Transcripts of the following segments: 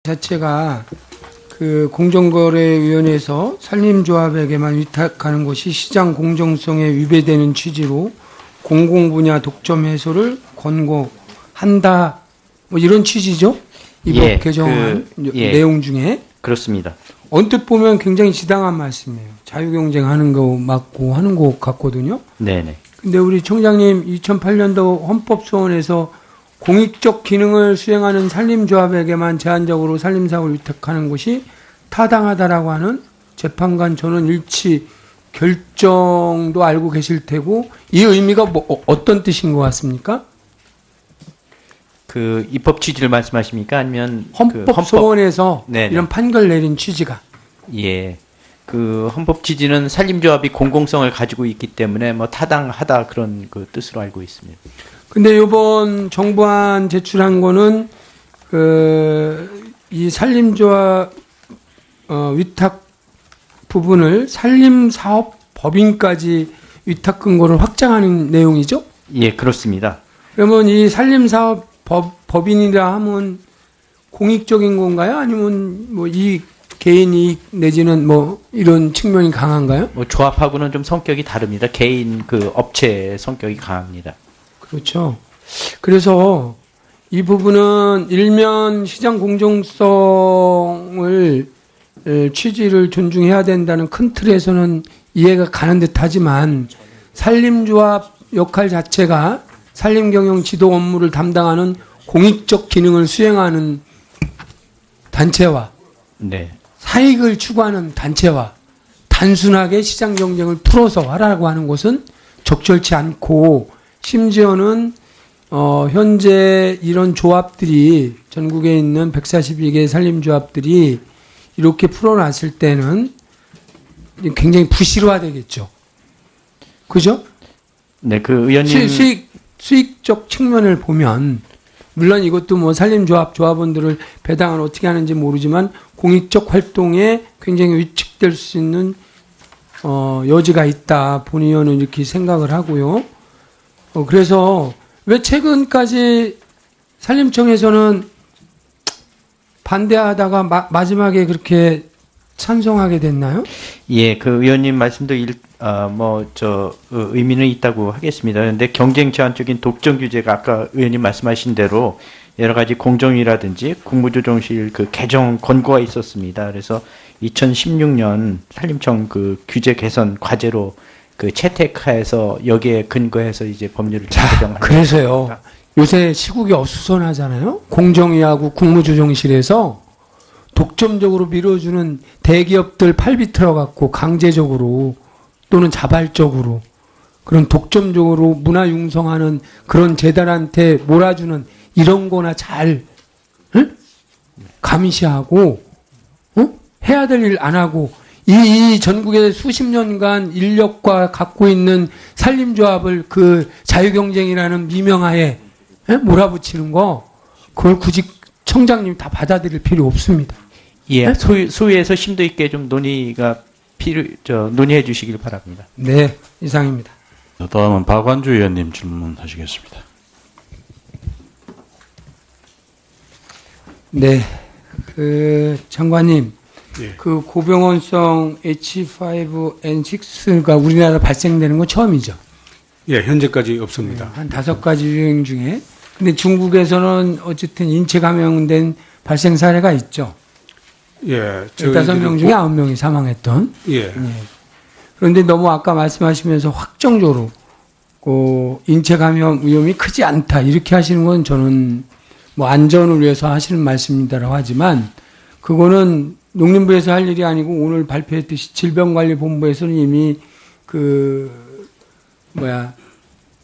자체가 그 공정거래위원회에서 산림조합에게만 위탁하는 것이 시장 공정성에 위배되는 취지로 공공분야 독점 해소를 권고한다. 뭐 이런 취지죠? 이번 개정안 내용 중에. 그렇습니다. 언뜻 보면 굉장히 지당한 말씀이에요. 자유경쟁하는 거 맞고 하는 것 같거든요. 네네. 근데 우리 총장님 2008년도 헌법소원에서 공익적 기능을 수행하는 산림조합에게만 제한적으로 산림사업을 위탁하는 것이 타당하다라고 하는 재판관 전원 일치 결정도 알고 계실 테고 이 의미가 어떤 뜻인 것 같습니까? 그 입법 취지를 말씀하십니까? 아니면 헌법소원에서 네네. 이런 판결 내린 취지가. 예. 그 헌법 취지는 산림조합이 공공성을 가지고 있기 때문에 뭐 타당하다 그런 그 뜻으로 알고 있습니다. 근데 이번 정부안 제출한 거는 이 산림조합 위탁 부분을 산림사업법인까지 위탁 근거를 확장하는 내용이죠? 예, 그렇습니다. 그러면 이 산림사업법인이라 하면 공익적인 건가요? 아니면 뭐 이 개인 이익 내지는 뭐 이런 측면이 강한가요? 뭐 조합하고는 좀 성격이 다릅니다. 개인 그 업체 성격이 강합니다. 그렇죠. 그래서 이 부분은 일면 시장 공정성을 취지를 존중해야 된다는 큰 틀에서는 이해가 가는 듯하지만 산림조합 역할 자체가 산림경영 지도 업무를 담당하는 공익적 기능을 수행하는 단체와 네. 사익을 추구하는 단체와 단순하게 시장 경쟁을 풀어서 하라고 하는 것은 적절치 않고 심지어는 현재 이런 조합들이 전국에 있는 142개 산림조합들이 이렇게 풀어놨을 때는 굉장히 부실화되겠죠. 그죠? 네, 그 의원님 수익적 측면을 보면 물론 이것도 뭐 산림조합 조합원들을 배당을 어떻게 하는지 모르지만 공익적 활동에 굉장히 위축될 수 있는 여지가 있다. 본 의원은 이렇게 생각을 하고요. 그래서 왜 최근까지 산림청에서는 반대하다가 마지막에 그렇게 찬성하게 됐나요? 예, 그 의원님 말씀도 의미는 있다고 하겠습니다. 그런데 경쟁 제한적인 독점 규제가 아까 의원님 말씀하신 대로 여러 가지 공정위라든지 국무조정실 그 개정 권고가 있었습니다. 그래서 2016년 산림청 그 규제 개선 과제로 그 채택해서 여기에 근거해서 이제 법률을 제정한 그래서요. 요새 시국이 어수선하잖아요. 공정위하고 국무조정실에서 독점적으로 밀어주는 대기업들 팔비 틀어갖고 강제적으로 또는 자발적으로 그런 독점적으로 문화 융성하는 그런 재단한테 몰아주는 이런 거나 잘 감시하고 해야 될 일 안 하고 이 전국에 수십 년간 인력과 갖고 있는 산림조합을 그 자유경쟁이라는 미명하에 몰아붙이는 거 그걸 굳이 청장님 다 받아들일 필요 없습니다. 예, 소위에서 심도 있게 좀 논의해 주시길 바랍니다. 네, 이상입니다. 다음은 박완주 의원님 질문하시겠습니다. 네, 그 장관님, 예. 그 고병원성 H5N6가 우리나라 발생되는 건 처음이죠. 예, 현재까지 없습니다. 한 5가지 유행 중에. 근데 중국에서는 어쨌든 인체 감염된 발생 사례가 있죠. 예, 15명 중에 9명이 사망했던. 예. 그런데 너무 아까 말씀하시면서 확정적으로 인체 감염 위험이 크지 않다 이렇게 하시는 건 저는 뭐 안전을 위해서 하시는 말씀이다라고 하지만 그거는 농림부에서 할 일이 아니고 오늘 발표했듯이 질병관리본부에서는 이미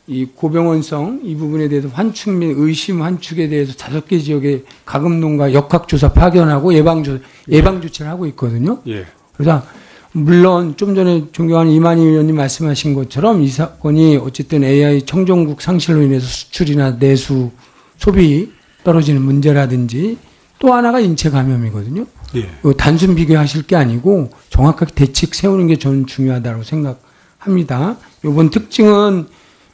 이 고병원성 이 부분에 대해서 환축 및 의심 환축에 대해서 5개 지역에 가금농가 역학조사 파견하고 예방조치를 하고 있거든요. 예. 그래서 물론 좀 전에 존경하는 이만희 의원님 말씀하신 것처럼 이 사건이 어쨌든 AI 청정국 상실로 인해서 수출이나 내수 소비 떨어지는 문제라든지 또 하나가 인체 감염이거든요. 예. 단순 비교하실 게 아니고 정확하게 대책 세우는 게 저는 중요하다고 생각합니다. 이번 특징은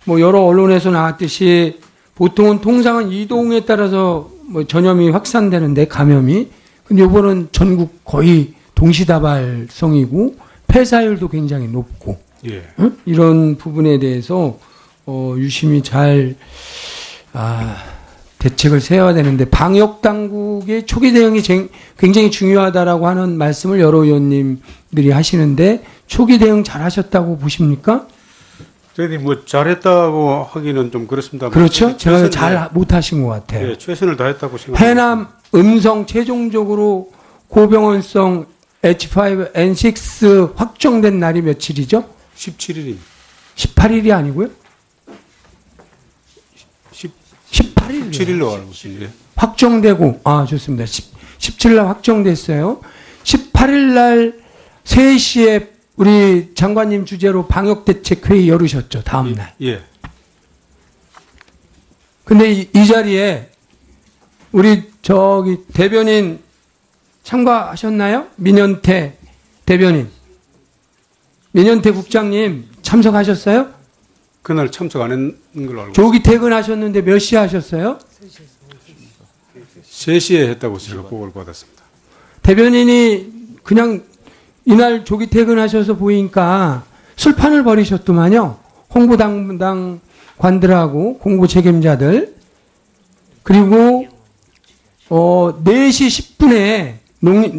뭐 여러 언론에서 나왔듯이 보통은 통상은 이동에 따라서 뭐 전염이 확산되는데 감염이 근데 이번은 전국 거의 동시다발성이고 폐사율도 굉장히 높고 예. 응? 이런 부분에 대해서 유심히 잘 대책을 세워야 되는데 방역 당국의 초기 대응이 굉장히 중요하다라고 하는 말씀을 여러 의원님들이 하시는데 초기 대응 잘 하셨다고 보십니까? 저희들이 뭐 잘했다고 하기는 좀 그렇습니다. 그렇죠? 제가 잘 못하신 것 같아요. 예, 최선을 다했다고 생각합니다. 해남 음성 최종적으로 고병원성 H5N6 확정된 날이 며칠이죠? 17일입니다. 18일이 아니고요? 18일. 17일로 알고 있습니다. 확정되고, 좋습니다. 17일 날 확정됐어요. 18일 날 3시에 우리 장관님 주재로 방역대책회의 열으셨죠, 다음날. 예. 근데 이 자리에 우리 대변인 참가하셨나요? 민현태 대변인. 민현태 국장님 참석하셨어요? 그날 참석 안 했는 걸로 알고 있습니다. 조기 퇴근하셨는데 몇 시에 하셨어요? 3시에 했다고 제가 보고를 받았습니다. 대변인이 그냥 이날 조기 퇴근하셔서 보니까 술판을 벌이셨더만요. 홍보담당 관들하고 공보 책임자들. 그리고 4시 10분에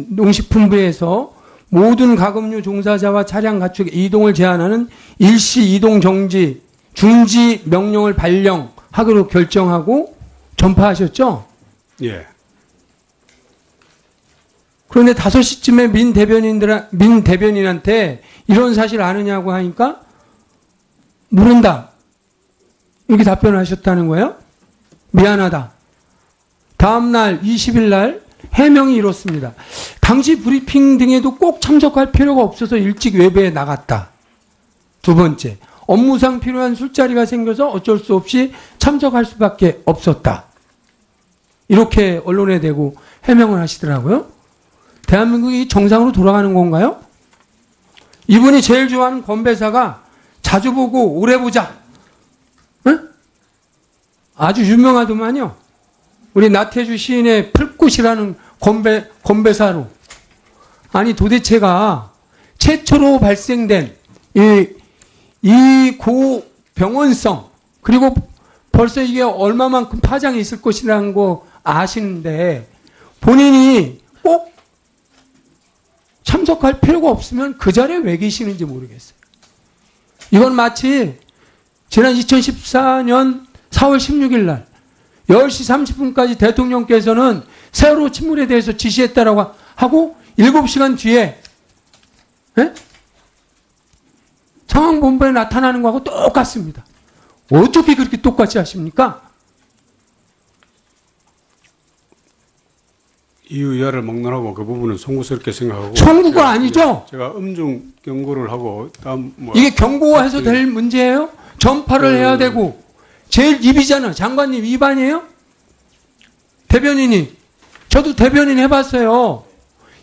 농식품부에서 모든 가금류 종사자와 차량 가축 이동을 제한하는 일시 이동 정지, 중지 명령을 발령하기로 결정하고 전파하셨죠? 예. 그런데 5시쯤에 민 대변인한테 이런 사실 아느냐고 하니까 모른다. 이렇게 답변을 하셨다는 거예요. 미안하다. 다음날 20일 날 해명이 이렇습니다. 당시 브리핑 등에도 꼭 참석할 필요가 없어서 일찍 외부에 나갔다. 두 번째, 업무상 필요한 술자리가 생겨서 어쩔 수 없이 참석할 수밖에 없었다. 이렇게 언론에 대고 해명을 하시더라고요. 대한민국이 정상으로 돌아가는 건가요? 이분이 제일 좋아하는 건배사가 자주 보고 오래 보자. 응? 아주 유명하더만요. 우리 나태주 시인의 풀꽃이라는 건배사로. 아니 도대체가 최초로 발생된 이 고병원성, 그리고 벌써 이게 얼마만큼 파장이 있을 것이라는 거 아시는데 본인이 꼭 참석할 필요가 없으면 그 자리에 왜 계시는지 모르겠어요. 이건 마치 지난 2014년 4월 16일 날 10시 30분까지 대통령께서는 세월호 침몰에 대해서 지시했다라고 하고 7시간 뒤에 상황본부에 나타나는 거하고 똑같습니다. 어떻게 그렇게 똑같이 하십니까? 이유야를 막론하고 그 부분은 송구스럽게 생각하고. 송구가 아니죠? 제가 음중 경고를 하고 다음 이게 경고해서 될 문제예요? 전파를 해야 되고 제일 입이잖아. 장관님 입아니에요? 대변인이. 저도 대변인 해봤어요.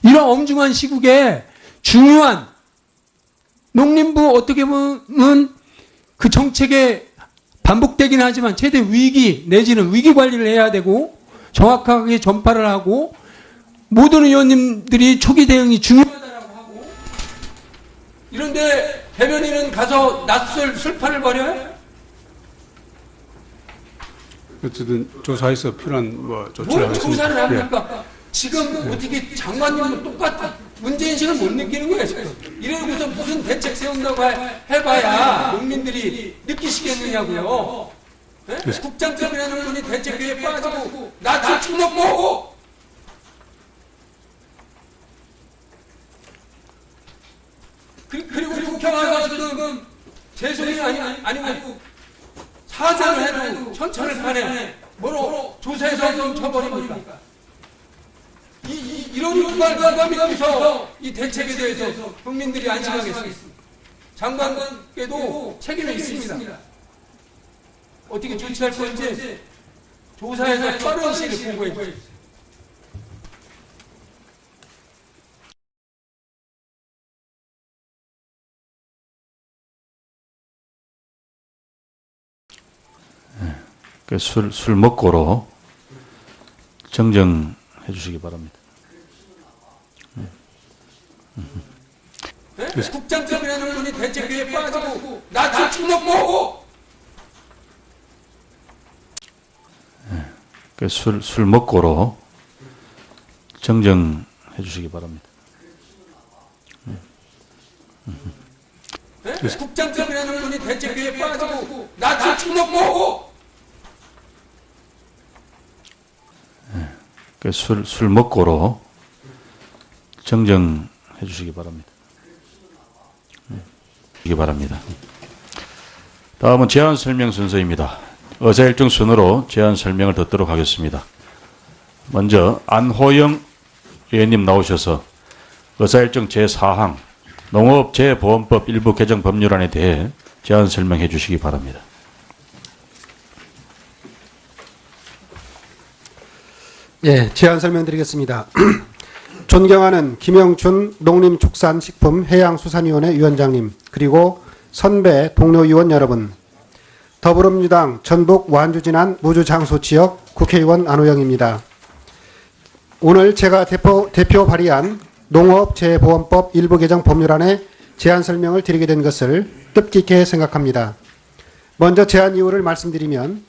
이런 엄중한 시국에 중요한 농림부 어떻게 보면 그 정책에 반복되긴 하지만 최대 위기 내지는 위기 관리를 해야 되고 정확하게 전파를 하고 모든 의원님들이 초기 대응이 중요하다고 하고 이런데 대변인은 가서 낯설 술판을 벌여요? 어쨌든 조사해서 필요한 조치를 뭘 하겠습니다. 조사를 합니까? 지금 어떻게 장관님은 똑같은 문제인식을 못 느끼는 거예요, 지금. 이러고서 무슨 대책 세운다고 해봐야 농민들이 느끼시겠느냐고요. 네? 국장급이라는 분이 대책회에 빠지고 낯을 쳐놓고 그리고 국회 와서 지금 재소리 아니고 사죄를 해도 천천을 파네. 뭐로 조사해서 좀 쳐버립니까? 이런 누가 믿고서 이 대책에 대해서 국민들이 안심하겠습니다. 장관께도 책임이 있습니다. 어떻게 조치할 건지 조사해서 빠른 시일에 보고해 주십시오. 술 먹고로 정정해 주시기 바랍니다. 국장급이라는 분이 대책위에 빠지고 나치 충격 뭐고? 술 먹고로 정정해 주시기 바랍니다. 국장급이라는 분이 대책위에 빠지고 나치 충격 뭐고? 술 먹고로 정정해 주시기 바랍니다. 다음은 제안 설명 순서입니다. 의사일정 순으로 제안 설명을 듣도록 하겠습니다. 먼저 안호영 의원님 나오셔서 의사일정 제4항 농업재보험법 일부 개정 법률안에 대해 제안 설명해 주시기 바랍니다. 예, 제안 설명드리겠습니다. 존경하는 김영춘 농림축산식품해양수산위원회 위원장님, 그리고 선배 동료위원 여러분, 더불어민주당 전북 완주진안 무주장소지역 국회의원 안호영입니다. 오늘 제가 대표 발의한 농업재보험법 일부 개정 법률안에 제안 설명을 드리게 된 것을 뜻깊게 생각합니다. 먼저 제안 이유를 말씀드리면,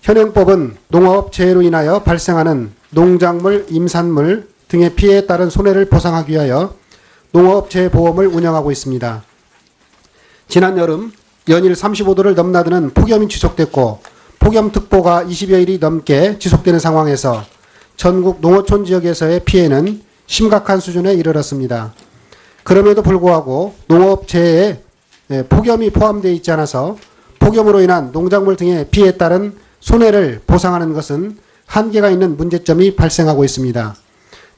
현행법은 농업재해로 인하여 발생하는 농작물, 임산물 등의 피해에 따른 손해를 보상하기 위하여 농업재해보험을 운영하고 있습니다. 지난 여름 연일 35도를 넘나드는 폭염이 지속됐고 폭염특보가 20여일이 넘게 지속되는 상황에서 전국 농어촌 지역에서의 피해는 심각한 수준에 이르렀습니다. 그럼에도 불구하고 농업재해에 폭염이 포함되어 있지 않아서 폭염으로 인한 농작물 등의 피해에 따른 손해를 보상하는 것은 한계가 있는 문제점이 발생하고 있습니다.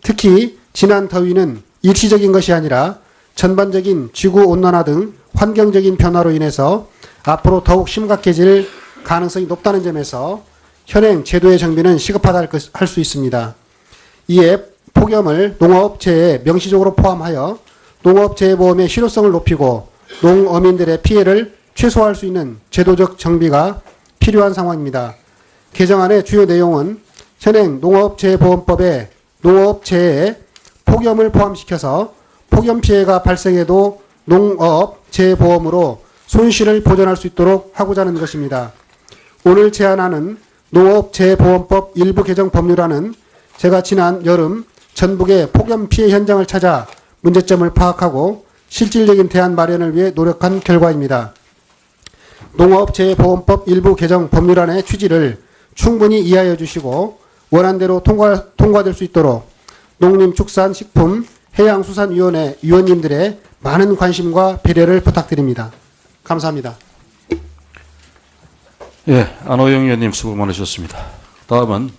특히 지난 더위는 일시적인 것이 아니라 전반적인 지구온난화 등 환경적인 변화로 인해서 앞으로 더욱 심각해질 가능성이 높다는 점에서 현행 제도의 정비는 시급하다 할 수 있습니다. 이에 폭염을 농업재해에 명시적으로 포함하여 농업재해보험의 실효성을 높이고 농어민들의 피해를 최소화할 수 있는 제도적 정비가 필요한 상황입니다. 개정안의 주요 내용은 현행 농업재해보험법에 농업재해에 폭염을 포함시켜서 폭염 피해가 발생해도 농업재해보험으로 손실을 보전할 수 있도록 하고자 하는 것입니다. 오늘 제안하는 농업재해보험법 일부 개정 법률안은 제가 지난 여름 전북의 폭염 피해 현장을 찾아 문제점을 파악하고 실질적인 대안 마련을 위해 노력한 결과입니다. 농업재해보험법 일부 개정 법률안의 취지를 충분히 이해하여 주시고 원안대로 통과될 수 있도록 농림축산식품해양수산위원회 위원님들의 많은 관심과 배려를 부탁드립니다. 감사합니다. 예, 안호영 의원님 수고 많으셨습니다. 다음은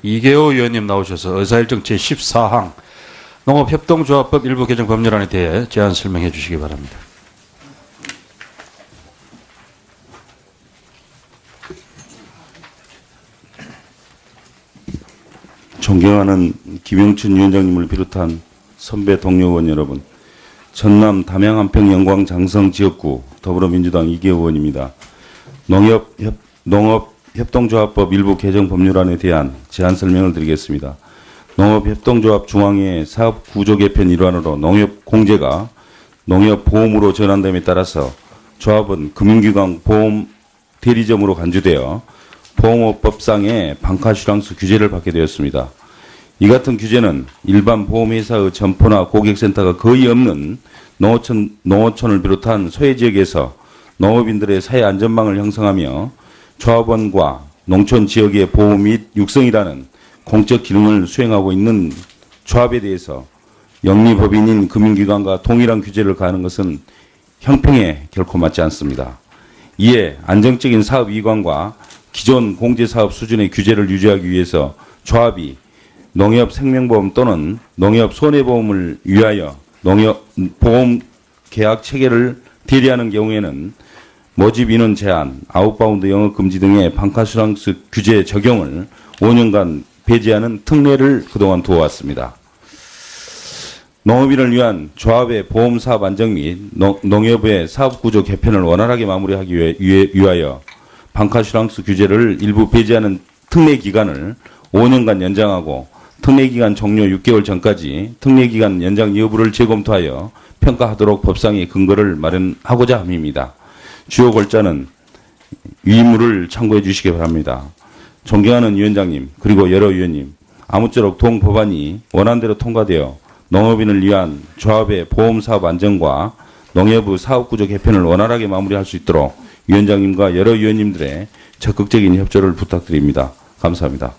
이계호 의원님 나오셔서 의사일정 제14항 농업협동조합법 일부 개정 법률안에 대해 제안 설명해 주시기 바랍니다. 존경하는 김영춘 위원장님을 비롯한 선배 동료 의원 여러분, 전남 담양 한평 영광 장성 지역구 더불어민주당 이계호 의원입니다. 농업협동조합법 일부 개정 법률안에 대한 제안 설명을 드리겠습니다. 농업협동조합 중앙회 사업구조 개편 일환으로 농협공제가 농협보험으로 전환됨에 따라서 조합은 금융기관 보험 대리점으로 간주되어 보험업법상의 방카슈랑스 규제를 받게 되었습니다. 이 같은 규제는 일반 보험회사의 점포나 고객센터가 거의 없는 농어촌을 비롯한 소외지역에서 농업인들의 사회 안전망을 형성하며 조합원과 농촌 지역의 보호 및 육성이라는 공적 기능을 수행하고 있는 조합에 대해서 영리법인인 금융기관과 동일한 규제를 가하는 것은 형평에 결코 맞지 않습니다. 이에 안정적인 사업 이관과 기존 공제사업 수준의 규제를 유지하기 위해서 조합이 농협 생명보험 또는 농협 손해보험을 위하여 농협 보험 계약 체계를 대리하는 경우에는 모집 인원 제한, 아웃바운드 영업 금지 등의 방카슈랑스 규제 적용을 5년간 배제하는 특례를 그동안 두어왔습니다. 농업인을 위한 조합의 보험사업 안정 및 농협의 사업구조 개편을 원활하게 마무리하기 위하여 방카슈랑스 규제를 일부 배제하는 특례 기간을 5년간 연장하고 특례기간 종료 6개월 전까지 특례기간 연장 여부를 재검토하여 평가하도록 법상의 근거를 마련하고자 함입니다. 주요 골자는 위문을 참고해 주시기 바랍니다. 존경하는 위원장님 그리고 여러 위원님, 아무쪼록 동 법안이 원안대로 통과되어 농업인을 위한 조합의 보험사업 안정과 농협의 사업구조 개편을 원활하게 마무리할 수 있도록 위원장님과 여러 위원님들의 적극적인 협조를 부탁드립니다. 감사합니다.